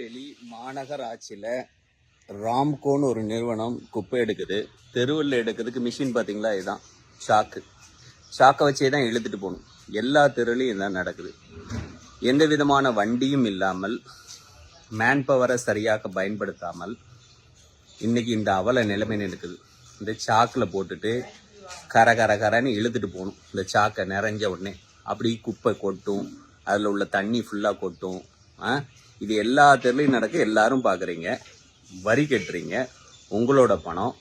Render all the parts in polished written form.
திருநெல்வேலி மாநகராட்சியில் ராம்கோன்னு ஒரு நிறுவனம் குப்பை எடுக்குது. தெருவில் எடுக்கிறதுக்கு மிஷின் பார்த்தீங்களா, இதுதான் சாக்கை வச்சே தான் இழுத்துட்டு போகணும். எல்லா தெருவிலையும் இதுதான் நடக்குது. எந்த விதமான வண்டியும் இல்லாமல், மேன் பவரை சரியாக பயன்படுத்தாமல் இன்னைக்கு இந்த அவல நிலைமை இருக்குது. இந்த சாக்கில் போட்டுட்டு கரன்னு இழுத்துட்டு போகணும். இந்த சாக்கை நிறைஞ்ச உடனே அப்படி குப்பை கொட்டும், அதில் உள்ள தண்ணி ஃபுல்லாக கொட்டும். இது எல்லா தெருலையும் நடக்க, எல்லாரும் பார்க்குறீங்க, வரி கட்டுறீங்க, உங்களோட பணம்.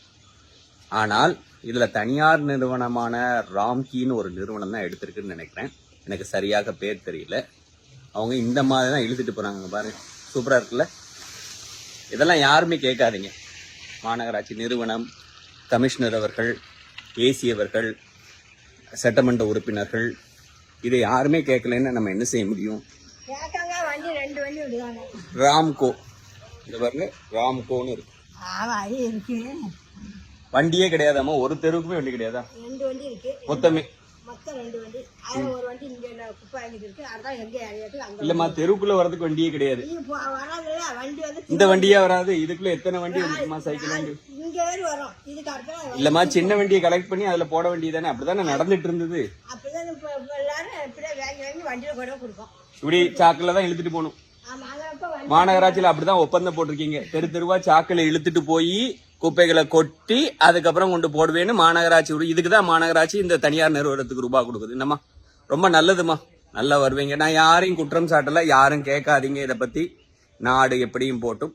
ஆனால் இதில் தனியார் நிறுவனமான ராம்கின்னு ஒரு நிறுவனம் தான் எடுத்திருக்குன்னு நினைக்கிறேன். எனக்கு சரியாக பேர் தெரியல. அவங்க இந்த மாதிரி தான் இழுத்துட்டு போகிறாங்க. பாருங்க, சூப்பராக இருக்குல்ல. இதெல்லாம் யாருமே கேட்காதீங்க. மாநகராட்சி நிறுவனம், கமிஷனர் அவர்கள், ஏசி அவர்கள், சட்டமன்ற உறுப்பினர்கள், இதை யாருமே கேட்கலன்னு நம்ம என்ன செய்ய முடியும்? ராம்கோ, இந்த பாருங்க, ராம்கோன்னு இருக்கு. வண்டியே கிடையாதாமா? ஒரு தெருவுக்குமே வண்டி கிடையாதா? 2 வண்டி இருக்கு மொத்தமே. மொத்தம் 2 வண்டி. அது ஒரு வண்டி இங்க குப்பை வாங்கிட்டு இருக்கு. அதான் எங்க ஏரியாக்கு அங்க. இல்லம்மா, தெருவுக்குள்ள வரதுக்கு வண்டியே கிடையாது. வராதுல வண்டி வந்து இந்த வண்டியே வராது. இதுக்குள்ள எத்தனை வண்டி வந்துருமா? சைக்கிள் வண்டி இங்க ஏறி வரும். இதுக்கு அடுத்த இல்லம்மா, சின்ன வண்டியை கலெக்ட் பண்ணி அதுல போட வேண்டியதானே. அப்படிதானே நடந்துட்டு இருந்தது. அப்படிதான் இப்ப எல்லாரும் இப்படியே வாங்கி வண்டியில கூட கொடுப்போம். இப்படி சாக்குல தான் இழுத்துட்டு போகணும். மாநகராட்சியில அப்படிதான் ஒப்பந்தம் போட்டிருக்கீங்க. தெருவா சாக்குல இழுத்துட்டு போய் குப்பைகளை கொட்டி அதுக்கப்புறம் கொண்டு போடுவேன்னு மாநகராட்சி. இதுக்குதான் மாநகராட்சி இந்த தனியார் நிறுவனத்துக்கு ரூபாய் கொடுக்குது. என்னம்மா, ரொம்ப நல்லதுமா, நல்லா வருவீங்க. நான் யாரையும் குற்றம் சாட்டல, யாரும் கேட்காதீங்க. இதை பத்தி நாடு எப்படியும் போட்டும்